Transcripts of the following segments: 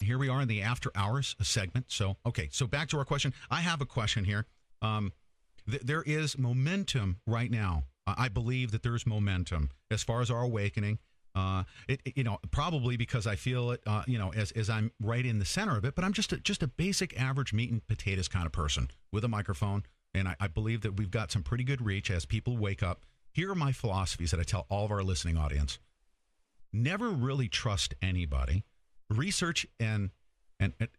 here we are in the after hours segment. So, okay, so back to our question. I have a question here. There is momentum right now. I believe that there's momentum as far as our awakening. Probably because I feel it, as I'm right in the center of it. But I'm just a basic, average meat and potatoes kind of person with a microphone, and I believe that we've got some pretty good reach as people wake up. Here are my philosophies that I tell all of our listening audience. Never really trust anybody. Research and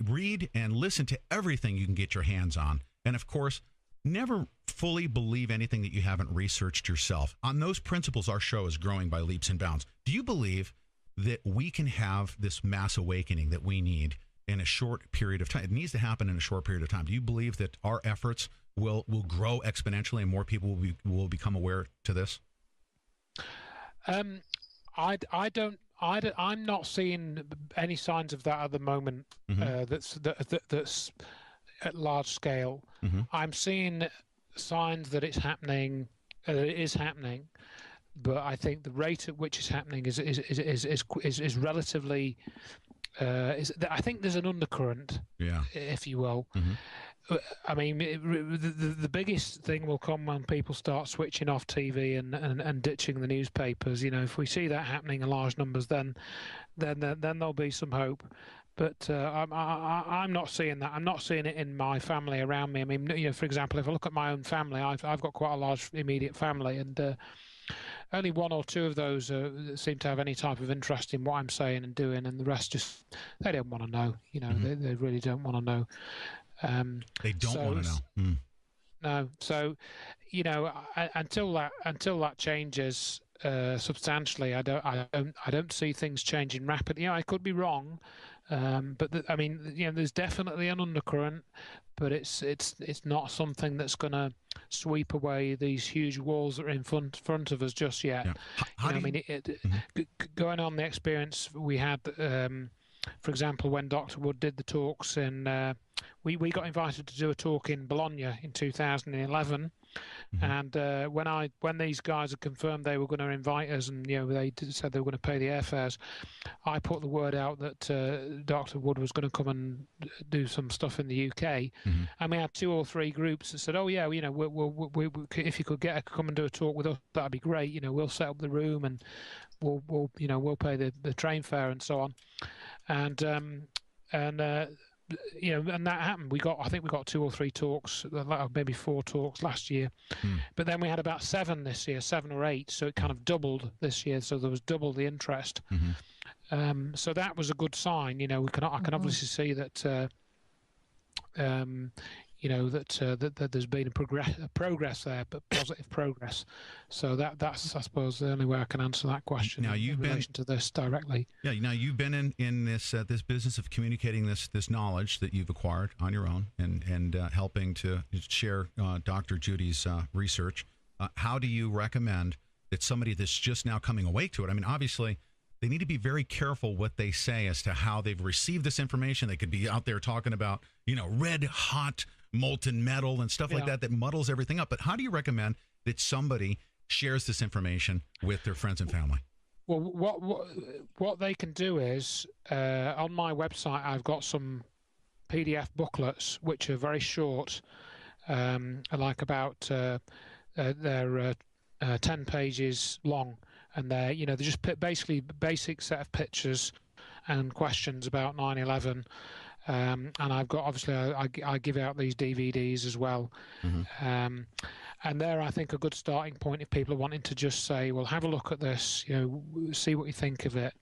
read and listen to everything you can get your hands on. And, of course, never fully believe anything that you haven't researched yourself. On those principles, our show is growing by leaps and bounds. Do you believe that we can have this mass awakening that we need in a short period of time? It needs to happen in a short period of time. Do you believe that our efforts will grow exponentially and more people will become aware to this? I'm not seeing any signs of that at the moment. That's at large scale. I'm seeing signs that it's happening. It is happening, but I think the rate at which it's happening is relatively. I think there's an undercurrent, if you will. I mean, the biggest thing will come when people start switching off TV and ditching the newspapers. You know, if we see that happening in large numbers, then there'll be some hope. But I'm not seeing that. I'm not seeing it in my family around me. I mean, for example, if I look at my own family, I've got quite a large immediate family, and only one or two of those seem to have any type of interest in what I'm saying and doing, and the rest they don't want to know. They really don't want to know. They don't want to know. No. So, until that changes substantially, I don't see things changing rapidly. I could be wrong, but there's definitely an undercurrent, but it's not something that's going to sweep away these huge walls that are in front of us just yet. Yeah. Going on the experience we had, for example, when Dr. Wood did the talks we got invited to do a talk in Bologna in 2011. And when these guys had confirmed they were going to invite us, and they said they were going to pay the airfares, I put the word out that Dr. Wood was going to come and do some stuff in the UK, and we had 2 or 3 groups that said, "Oh yeah, we if you could come and do a talk with us, that'd be great. We'll set up the room and we'll pay the train fare and so on," and that happened. I think we got 2 or 3 talks, maybe 4 talks last year, but then we had about 7 this year, 7 or 8. So it kind of doubled this year. So there was double the interest. So that was a good sign. I can obviously see that. That there's been a progress there, but positive progress. So that's, I suppose, the only way I can answer that question. Now in relation to this directly. Yeah. Now you've been in this business of communicating this knowledge that you've acquired on your own and helping to share Dr. Judy's research. How do you recommend that somebody that's just now coming awake to it? I mean, obviously, they need to be very careful what they say as to how they've received this information. They could be out there talking about, red hot molten metal and stuff like that muddles everything up. But how do you recommend that somebody shares this information with their friends and family? Well, what they can do is, on my website, I've got some PDF booklets which are very short, like about they're 10 pages long, and they're just basically basic set of pictures and questions about 9/11. And I've got, obviously, I give out these DVDs as well. And they're, I think, a good starting point if people are wanting to just say, well, have a look at this, see what you think of it.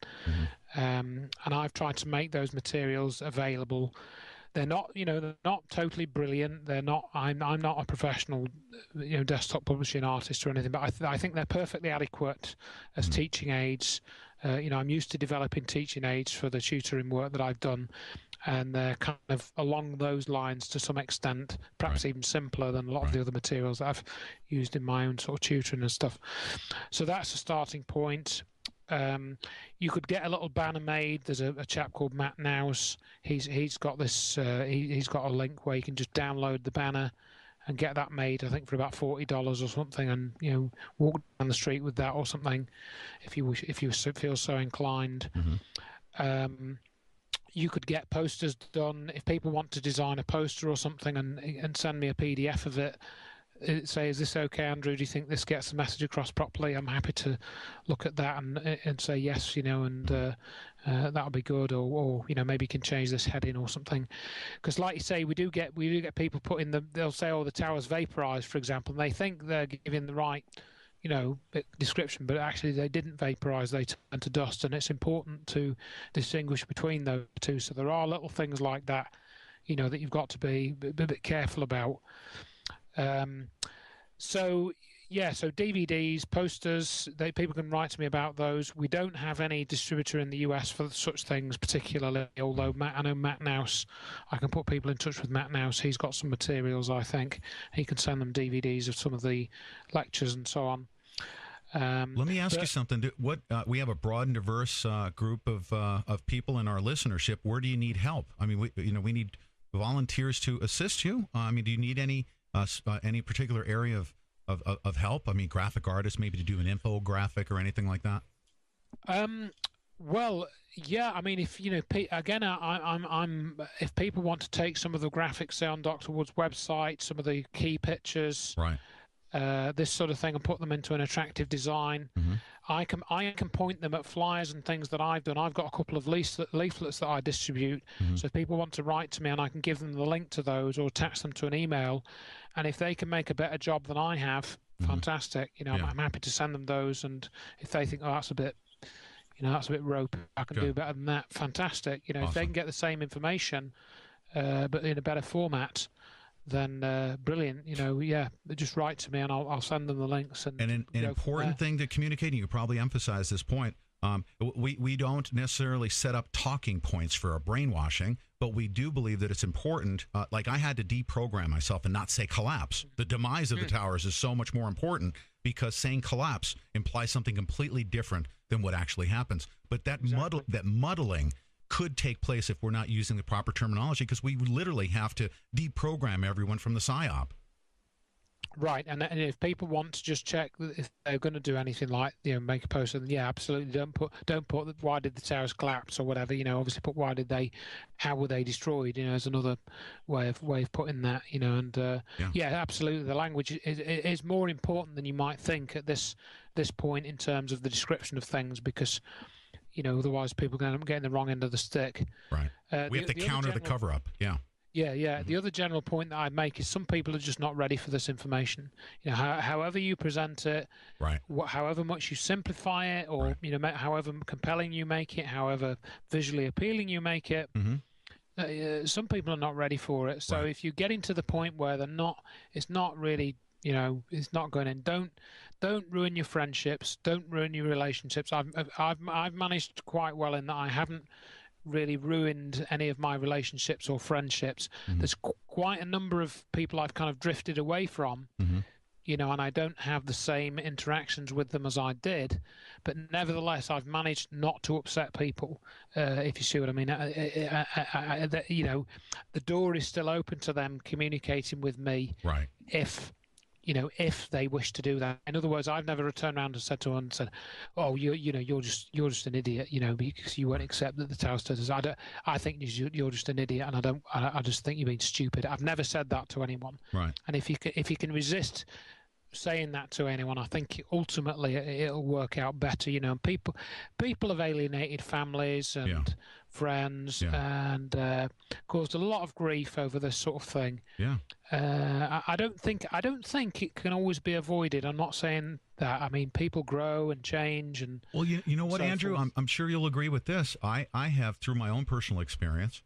And I've tried to make those materials available. They're not, they're not totally brilliant. They're not. I'm not a professional, desktop publishing artist or anything. But I think they're perfectly adequate as teaching aids. I'm used to developing teaching aids for the tutoring work that I've done, and they're kind of along those lines to some extent, perhaps even simpler than a lot of the other materials that I've used in my own sort of tutoring and stuff. So that's a starting point. You could get a little banner made. There's a chap called Matt Nows. He's got this. He's got a link where you can just download the banner and get that made. I think for about $40 or something, and walk down the street with that or something, if you feel so inclined. you could get posters done if people want to design a poster or something and send me a PDF of it. Say, is this okay, Andrew? Do you think this gets the message across properly? I'm happy to look at that and say yes, and that'll be good, or maybe you can change this heading or something. Because like you say, we do get people putting they'll say, oh, the tower's vaporized, for example, and they think they're giving the right description, but actually they didn't vaporize, they turned to dust, and it's important to distinguish between those two. So there are little things like that, that you've got to be a bit careful about. So DVDs, posters, people can write to me about those. We don't have any distributor in the US for such things particularly, although I know Matt Nouse, I can put people in touch with Matt Nouse. He's got some materials, I think. He can send them DVDs of some of the lectures and so on. Let me ask you something. We have a broad and diverse group of people in our listenership. Where do you need help? I mean, we need volunteers to assist you. I mean, do you need any particular area of help? I mean, graphic artists, maybe to do an infographic or anything like that. Well, yeah. I mean, if again, if people want to take some of the graphics, say on Dr. Wood's website, some of the key pictures, right, this sort of thing, and put them into an attractive design. Mm-hmm. I can point them at flyers and things that I've done. I've got a couple of leaflets that I distribute. Mm-hmm. So if people want to write to me, and I can give them the link to those or attach them to an email, and if they can make a better job than I have, Mm-hmm. fantastic. I'm happy to send them those. And if they think, oh, that's a bit ropey, I can do better than that, fantastic. Awesome. If they can get the same information, but in a better format, then brilliant. Just write to me and I'll send them the links. And an important thing to communicate, and you probably emphasize this point, we don't necessarily set up talking points for our brainwashing, but we do believe that it's important. Like I had to deprogram myself and not say collapse. The demise of the towers is so much more important because saying collapse implies something completely different than what actually happens. But that muddling could take place if we're not using the proper terminology, because we literally have to deprogram everyone from the PSYOP. Right, and if people want to just check if they're going to do anything like make a post, then yeah, absolutely don't put why did the towers collapse or whatever. Obviously put how were they destroyed? As another way of putting that. Yeah, absolutely. The language is more important than you might think at this point in terms of the description of things, because otherwise people are going to end up getting the wrong end of the stick. Right. We have to counter the cover-up. Yeah. Yeah. Mm-hmm. The other general point that I make is some people are just not ready for this information. However you present it, right. However much you simplify it, or right. However compelling you make it, however visually appealing you make it, mm-hmm. Some people are not ready for it. So right. if you're getting to the point where it's not really, it's not going in. Don't ruin your friendships. Don't ruin your relationships. I've managed quite well in that I haven't really ruined any of my relationships or friendships. Mm-hmm. There's quite a number of people I've kind of drifted away from, mm-hmm. And I don't have the same interactions with them as I did, but nevertheless I've managed not to upset people, if you see what I mean. The door is still open to them communicating with me, right? If they wish to do that. In other words, I've never turned around and said to one, "Oh, you're just an idiot," because you won't accept that the tower stood. I think you're just an idiot, and I just think you're being stupid. I've never said that to anyone. Right. And if you can resist saying that to anyone, I think ultimately it'll work out better. People have alienated families and friends and caused a lot of grief over this sort of thing. Yeah. I don't think it can always be avoided. I'm not saying that. I mean, people grow and change, and well, you know what, so Andrew, I'm sure you'll agree with this. I have, through my own personal experience,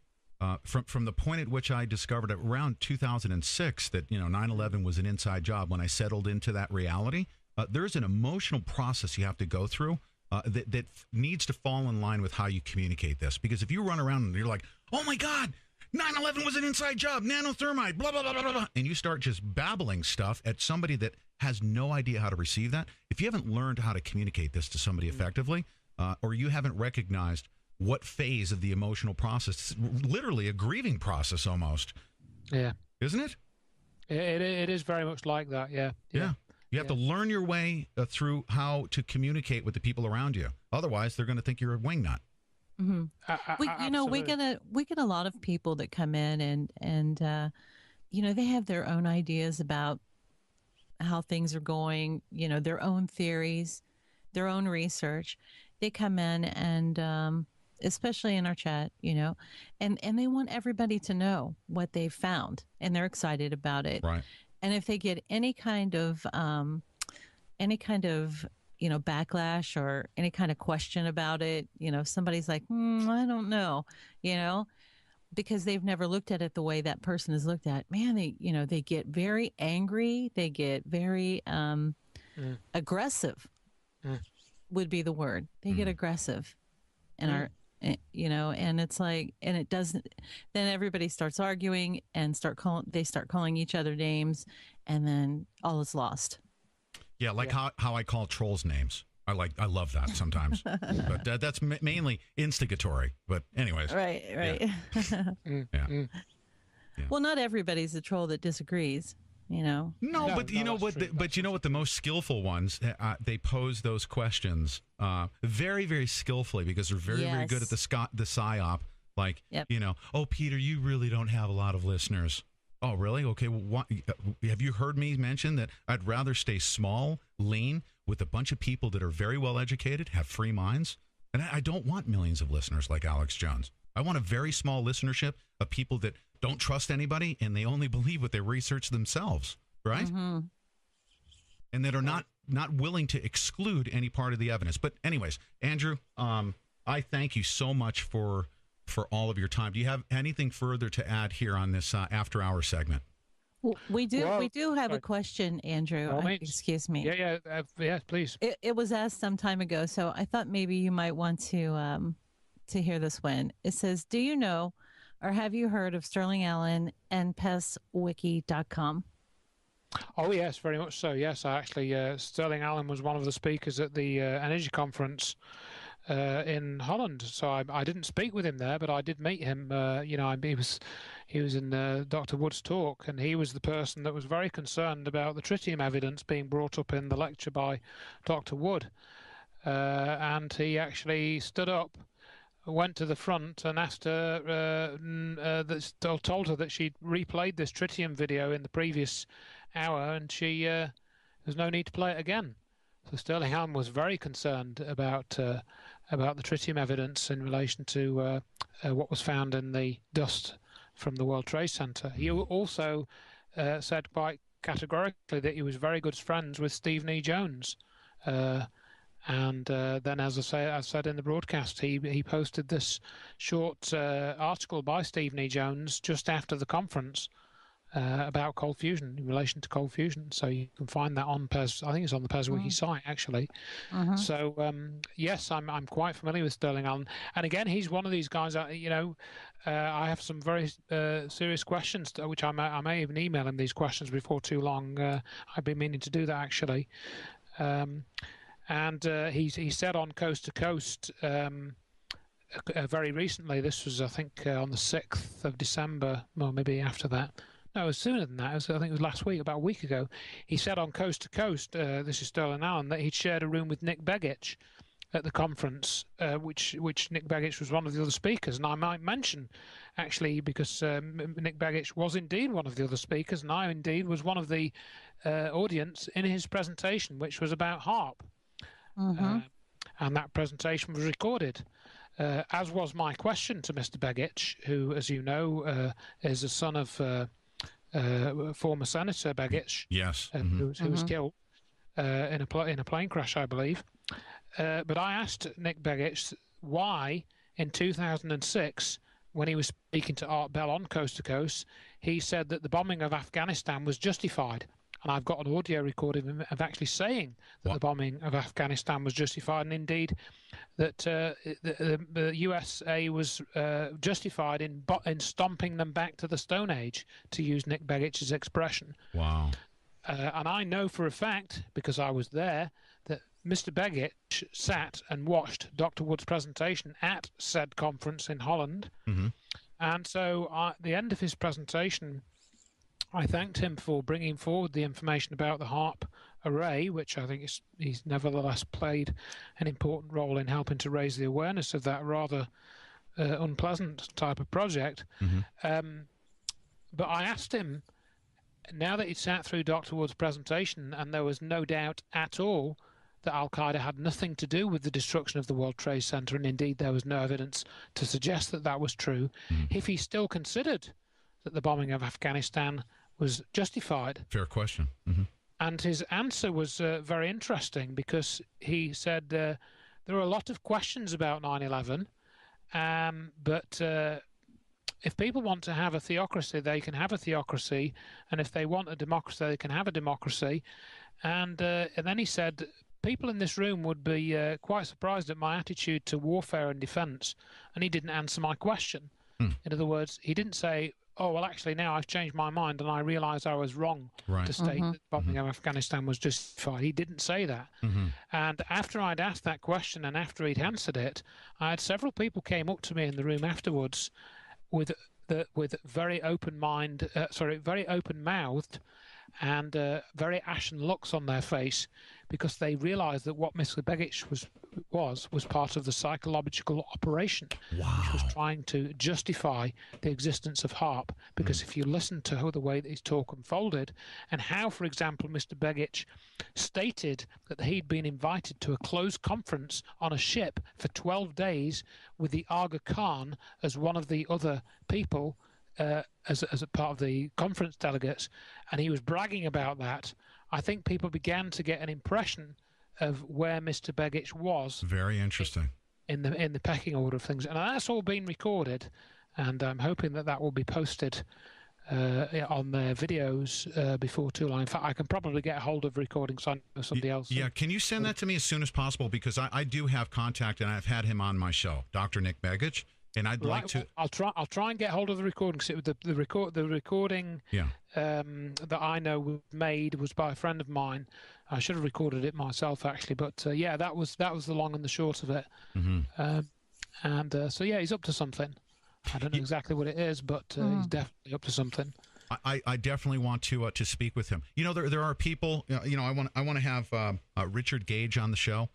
from the point at which I discovered around 2006 that 9/11 was an inside job. When I settled into that reality, there's an emotional process you have to go through that needs to fall in line with how you communicate this. Because if you run around and you're like, "Oh my God, 9/11 was an inside job, nanothermite, blah, blah, blah, blah, blah," and you start just babbling stuff at somebody that has no idea how to receive that, if you haven't learned how to communicate this to somebody effectively, or you haven't recognized what phase of the emotional process, literally a grieving process almost. Yeah. Isn't it? It is very much like that, yeah. You have to learn your way through how to communicate with the people around you. Otherwise, they're going to think you're a wingnut. Hmm. We Absolutely. get a lot of people that come in and they have their own ideas about how things are going, their own theories, their own research. They come in and, especially in our chat, and they want everybody to know what they've found and they're excited about it. Right. And if they get any kind of, backlash or any kind of question about it, if somebody's like, I don't know, you know, because they've never looked at it the way that person has looked at, man, they get very angry. They get very Mm, aggressive mm, would be the word. They get aggressive and mm. and it's like, and it doesn't, then everybody starts arguing and they start calling each other names, and then all is lost. Yeah, like Yeah. how I call trolls names. I love that sometimes, but that's mainly instigatory. But anyways, Right, right. Mm, yeah. mm. Yeah. Well, not everybody's a troll that disagrees, No, No, but you know that's what? true. But you know what? The most skillful ones, they pose those questions very, very skillfully because they're very, very good at Yes. the psyop. Like, Yep. oh, Peter, you really don't have a lot of listeners. Oh, really? Okay. Well, have you heard me mention that I'd rather stay small, lean, with a bunch of people that are very well educated, have free minds, and I don't want millions of listeners like Alex Jones. I want a very small listenership of people that don't trust anybody and they only believe what they research themselves, right? Mm-hmm. And that are not willing to exclude any part of the evidence. But anyways, Andrew, I thank you so much for all of your time. Do you have anything further to add here on this after hour segment? Well, we Well, do have a sorry. question, Andrew. By all means. Excuse me. Yeah, please. It was asked some time ago, so I thought maybe you might want to hear this one. It says, "Do you know, or have you heard of Sterling Allen and PestWiki.com?" Oh, yes, very much so. Yes, I actually, Sterling Allen was one of the speakers at the energy conference in Holland. So I didn't speak with him there, but I did meet him. He was in Dr. Wood's talk, and he was the person that was very concerned about the tritium evidence being brought up in the lecture by Dr. Wood. And he actually stood up, went to the front, and asked her, told her that she'd replayed this tritium video in the previous hour, and there's no need to play it again. So Sterling Allen was very concerned about the tritium evidence in relation to what was found in the dust from the World Trade Center. He also said quite categorically that he was very good friends with Stephen E. Jones. And then, as I said in the broadcast, he posted this short article by Stephen E. Jones just after the conference about cold fusion, in relation to cold fusion. So you can find that on PES. I think it's on the PES Wiki site, actually. Mm-hmm. So yes, I'm quite familiar with Sterling Allen. And again, he's one of these guys that I have some very serious questions, which I may even email him these questions before too long. I've been meaning to do that, actually. And he said on Coast to Coast very recently, this was, I think, on the 6th of December, or maybe after that. No, it was sooner than that. I think it was last week, about a week ago. He said on Coast to Coast, this is Sterling Allen, that he'd shared a room with Nick Begich at the conference, which Nick Begich was one of the other speakers. And I might mention, actually, because Nick Begich was indeed one of the other speakers, and I indeed was one of the audience in his presentation, which was about HARP. Mm-hmm. And that presentation was recorded. As was my question to Mr. Begich, who, as you know, is a son of former Senator Begich, Yes. who was killed in a plane crash, I believe. But I asked Nick Begich why, in 2006, when he was speaking to Art Bell on Coast to Coast, he said that the bombing of Afghanistan was justified. And I've got an audio recording of actually saying that the bombing of Afghanistan was justified, and indeed that the USA was justified in stomping them back to the Stone Age, to use Nick Begich's expression. Wow. And I know for a fact, because I was there, that Mr. Begich sat and watched Dr. Wood's presentation at said conference in Holland. Mm-hmm. And so at the end of his presentation, I thanked him for bringing forward the information about the HARP array, which I think he's nevertheless played an important role in helping to raise the awareness of that rather unpleasant type of project. But I asked him, now that he'd sat through Dr. Wood's presentation, and there was no doubt at all that Al-Qaeda had nothing to do with the destruction of the World Trade Center, and indeed there was no evidence to suggest that that was true, if he still considered that the bombing of Afghanistan was justified. Fair question. And his answer was very interesting, because he said there are a lot of questions about 9/11, but if people want to have a theocracy, they can have a theocracy, and if they want a democracy, they can have a democracy. And then he said, people in this room would be quite surprised at my attitude to warfare and defence, and he didn't answer my question. In other words, he didn't say, oh, well, actually, now I've changed my mind and I realise I was wrong to state that the bombing of Afghanistan was justified. He didn't say that. And after I'd asked that question and after he'd answered it, I had several people came up to me in the room afterwards with very very open-mouthed and very ashen looks on their face, because they realised that what Mr. Begich was part of the psychological operation, which was trying to justify the existence of HARP. Because if you listen to the way that his talk unfolded, and how, for example, Mr. Begich stated that he'd been invited to a closed conference on a ship for 12 days with the Aga Khan as one of the other people, as a part of the conference delegates, and he was bragging about that, I think people began to get an impression of where Mr. Begich was. Very interesting. In the pecking order of things, and that's all been recorded, and I'm hoping that will be posted on their videos before too long. In fact, I can probably get a hold of recordings on somebody else. Yeah, can you send that to me as soon as possible, because I do have contact, and I've had him on my show, Dr. Nick Begich. And I'd like to. I'll try and get hold of the recording. The recording that I know was made was by a friend of mine. I should have recorded it myself, actually, but yeah, that was the long and the short of it. So yeah, he's up to something. I don't know exactly what it is, but he's definitely up to something. I definitely want to speak with him. You know, there are people. You know, I want to have Richard Gage on the show.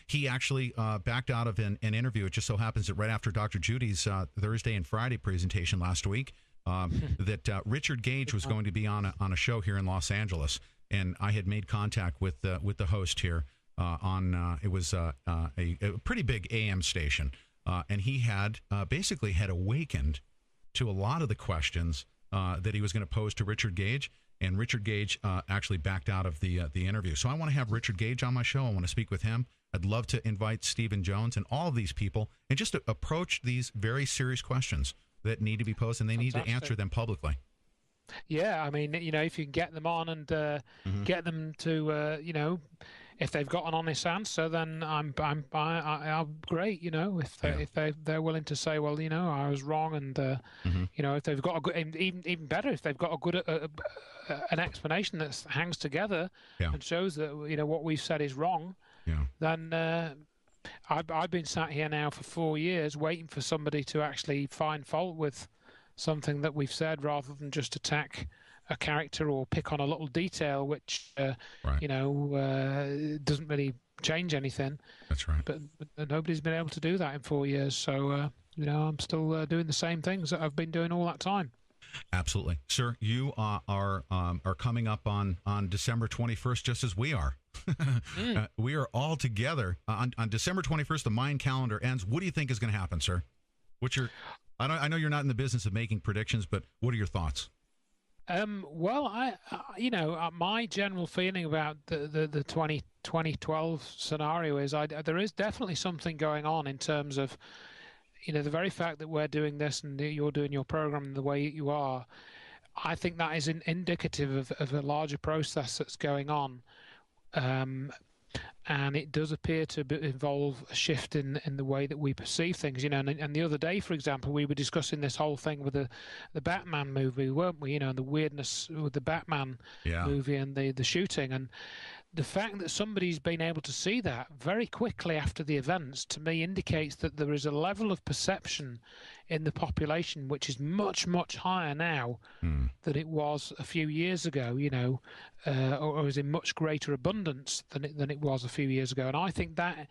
He actually backed out of an interview. It just so happens that right after Dr. Judy's Thursday and Friday presentation last week, that Richard Gage was going to be on a show here in Los Angeles, and I had made contact with the host here it was a pretty big AM station, and he had basically awakened to a lot of the questions that he was going to pose to Richard Gage. And Richard Gage actually backed out of the interview. So I want to have Richard Gage on my show. I want to speak with him. I'd love to invite Stephen Jones and all of these people and just to approach these very serious questions that need to be posed, and they need to answer them publicly. Yeah, I mean, you know, if you can get them on and get them to, you know, if they've got an honest answer, then I'm great. You know, if they're willing to say, well, you know, I was wrong, and you know, if they've got a good, even better, if they've got a good an explanation that hangs together and shows that, you know, what we've said is wrong, then I've been sat here now for 4 years waiting for somebody to actually find fault with something that we've said, rather than just attack a character or pick on a little detail which you know doesn't really change anything. That's right. But nobody's been able to do that in 4 years, so you know, I'm still doing the same things that I've been doing all that time. Absolutely, sir. You are coming up on December 21st, just as we are. We are all together on December 21st. The Mayan calendar ends. What do you think is going to happen, sir? What's your? I know you're not in the business of making predictions, but what are your thoughts? Well, you know, my general feeling about the 2012 scenario is there is definitely something going on in terms of, you know, the very fact that we're doing this and you're doing your program the way you are. I think that is indicative of a larger process that's going on. And it does appear to involve a shift in the way that we perceive things, you know. And the other day, for example, we were discussing this whole thing with the Batman movie, weren't we? You know, and the weirdness with the Batman movie and the shooting. And the fact that somebody's been able to see that very quickly after the events, to me, indicates that there is a level of perception in the population which is much, much higher now than it was a few years ago, or is in much greater abundance than it was a few years ago. And I think that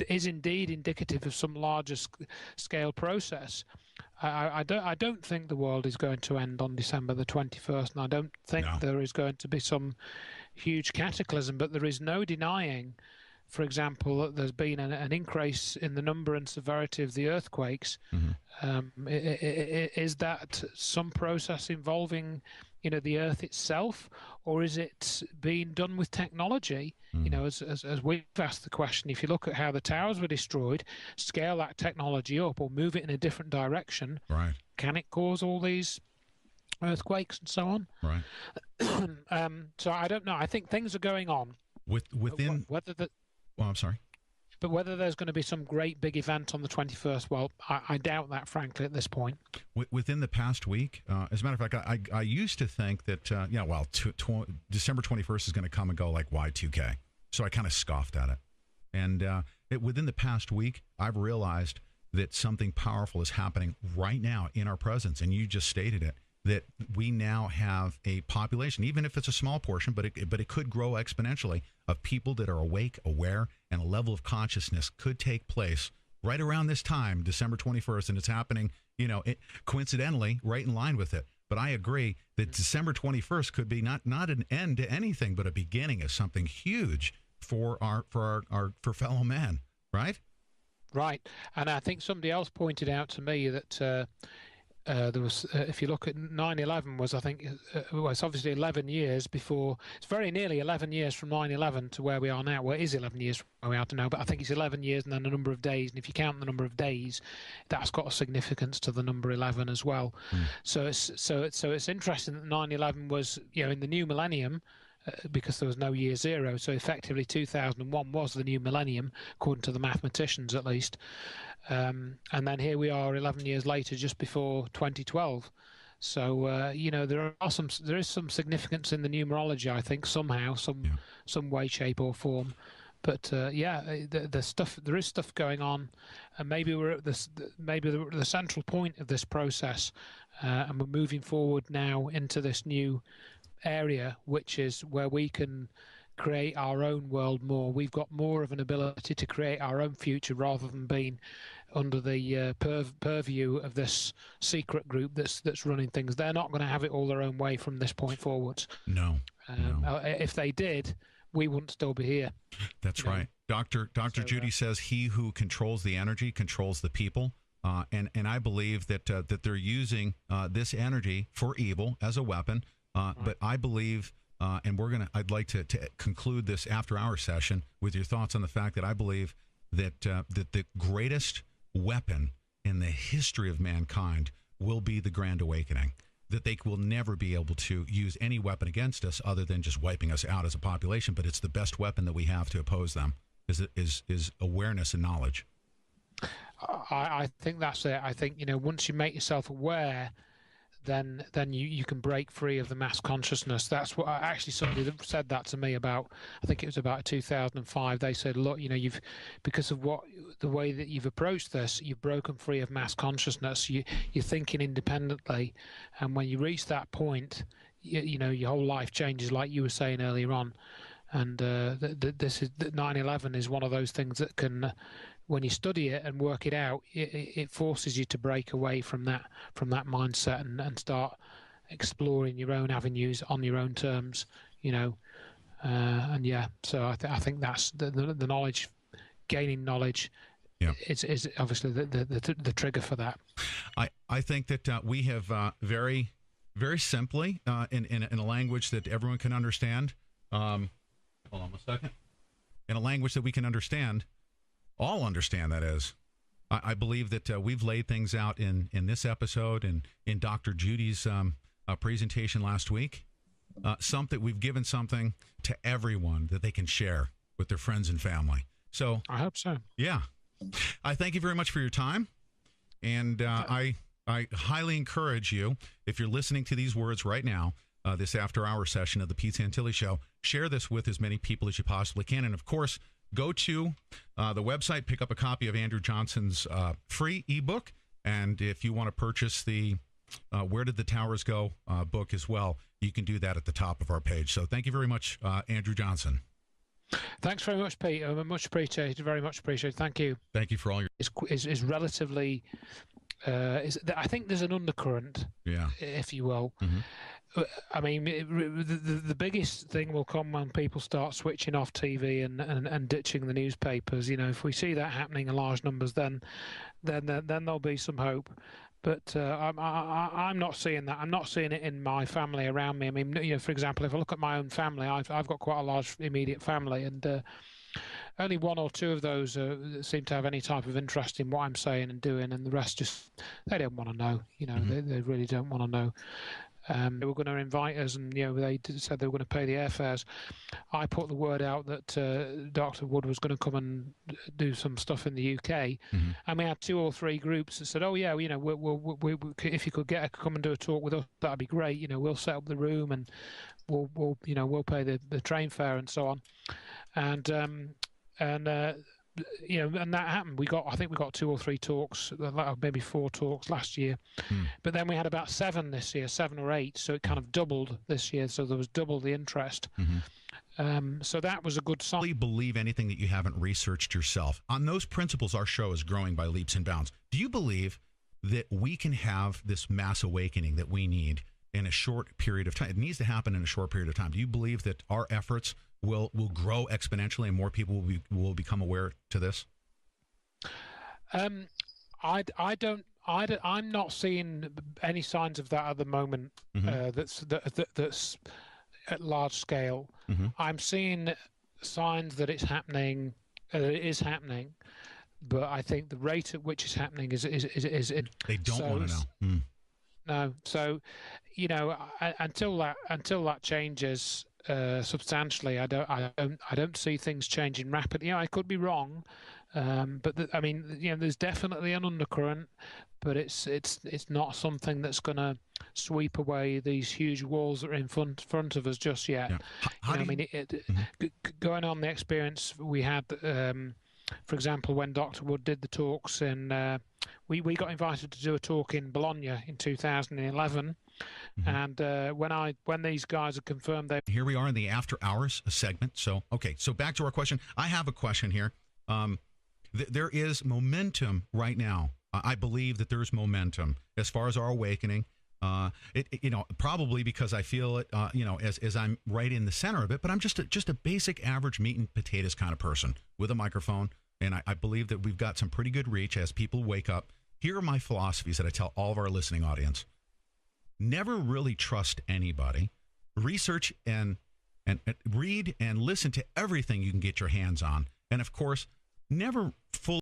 is indeed indicative of some larger scale process. I don't think the world is going to end on December the 21st, and I don't think there is going to be some huge cataclysm, but there is no denying, for example, that there's been an increase in the number and severity of the earthquakes. Is that some process involving, the Earth itself, or is it being done with technology? As we've asked the question, if you look at how the towers were destroyed, scale that technology up or move it in a different direction, right? Can it cause all these earthquakes and so on? Right. So I don't know. I think things are going on within. Whether that. Well, I'm sorry. But whether there's going to be some great big event on the 21st, well, I doubt that, frankly, at this point. Within the past week, as a matter of fact, I used to think that, December 21st is going to come and go like Y2K. So I kind of scoffed at it. And within the past week, I've realized that something powerful is happening right now in our presence. And you just stated it, that we now have a population, even if it's a small portion, but it could grow exponentially, of people that are awake, aware, and a level of consciousness could take place right around this time, December 21st, and it's happening, coincidentally, right in line with it. But I agree that December 21st could be not an end to anything, but a beginning of something huge for fellow man, right? Right, and I think somebody else pointed out to me that there was, if you look at 9/11, was I think it's obviously 11 years before. It's very nearly 11 years from 9/11 to where we are now. Well, it is 11 years from where we are to now, but I think it's 11 years and then a number of days. And if you count the number of days, that's got a significance to the number 11 as well. So it's interesting that 9/11 was in the new millennium. Because there was no year zero, so effectively 2001 was the new millennium, according to the mathematicians at least. And then here we are 11 years later, just before 2012. So there is some significance in the numerology, I think, somehow, some way, shape, or form. But there is stuff going on, and maybe we're at the central point of this process, and we're moving forward now into this new area, which is where we can create our own world more. We've got more of an ability to create our own future rather than being under the purview of this secret group that's running things. They're not going to have it all their own way from this point forwards. No. If they did, we wouldn't still be here. That's right. Dr. Judy says he who controls the energy controls the people. And I believe that they're using this energy for evil as a weapon. But I believe, and I'd like to conclude this after-hour session with your thoughts on the fact that I believe that the greatest weapon in the history of mankind will be the Grand Awakening. That they will never be able to use any weapon against us other than just wiping us out as a population. But it's the best weapon that we have to oppose them is awareness and knowledge. I think that's it. I think once you make yourself aware, then you can break free of the mass consciousness. That's what actually somebody said that to me about. I think it was about 2005. They said, look, you've, because of the way that you've approached this, you've broken free of mass consciousness. You're thinking independently, and when you reach that point, your whole life changes, like you were saying earlier on. And this is 9/11 is one of those things that can, when you study it and work it out, it forces you to break away from that mindset and start exploring your own avenues on your own terms, So I think that's the knowledge, gaining knowledge. Yeah. is obviously the trigger for that. I think that we have very, very simply in a language that everyone can understand. Hold on a second. In a language that we can understand. All understand, that is. I believe that we've laid things out in this episode and in Dr. Judy's presentation last week. We've given something to everyone that they can share with their friends and family. So I hope so. Yeah. I thank you very much for your time. And I highly encourage you, if you're listening to these words right now, this after-hour session of the Pete Santilli Show. Share this with as many people as you possibly can. And, of course, go to the website, pick up a copy of Andrew Johnson's free ebook. And if you want to purchase the Where Did the Towers Go book as well, you can do that at the top of our page. So thank you very much, Andrew Johnson. Thanks very much, Pete. Much appreciated. Very much appreciated. Thank you. Thank you for all your... Is relatively... I think there's an undercurrent, if you will. I mean, the biggest thing will come when people start switching off TV and ditching the newspapers. You know, if we see that happening in large numbers, then there'll be some hope. But I'm not seeing that. I'm not seeing it in my family around me. I mean, you know, for example, if I look at my own family, I've got quite a large immediate family, and only one or two of those seem to have any type of interest in what I'm saying and doing, and the rest just, they don't want to know. You know, they really don't want to know. They were going to invite us, and you know, they said they were going to pay the airfares. I put the word out that Dr. Wood was going to come and do some stuff in the UK, and we had 2 or 3 groups that said, "Oh yeah, you know, we if you could come and do a talk with us, that'd be great. You know, we'll set up the room and we'll pay the train fare and so on." And you know, and that happened. I think we got 2 or 3 talks, maybe 4 talks last year, but then we had about 7 this year, 7 or 8. So it kind of doubled this year. So there was double the interest. So that was a good sign. Really believe anything that you haven't researched yourself. On those principles, our show is growing by leaps and bounds. Do you believe that we can have this mass awakening that we need in a short period of time? It needs to happen in a short period of time. Do you believe that our efforts will grow exponentially and more people will become aware to this? I'm not seeing any signs of that at the moment. That's at large scale. I'm seeing signs that it's happening. It is happening, but I think the rate at which it's happening is they don't want to know. No, so you know, until that changes substantially, I don't see things changing rapidly. You know, I could be wrong, but I mean, you know, there's definitely an undercurrent, but it's not something that's going to sweep away these huge walls that are in front of us just yet. I mean, going on the experience we had, for example, when Dr. Wood did the talks we got invited to do a talk in Bologna in 2011. And when these guys are confirmed, here we are in the after hours segment. So back to our question. I have a question here. There is momentum right now. I believe that there's momentum as far as our awakening. Probably because I feel it, as I'm right in the center of it. But I'm just a basic, average meat and potatoes kind of person with a microphone, and I believe that we've got some pretty good reach as people wake up. Here are my philosophies that I tell all of our listening audience. Never really trust anybody. Research and read and listen to everything you can get your hands on. And, of course, never fully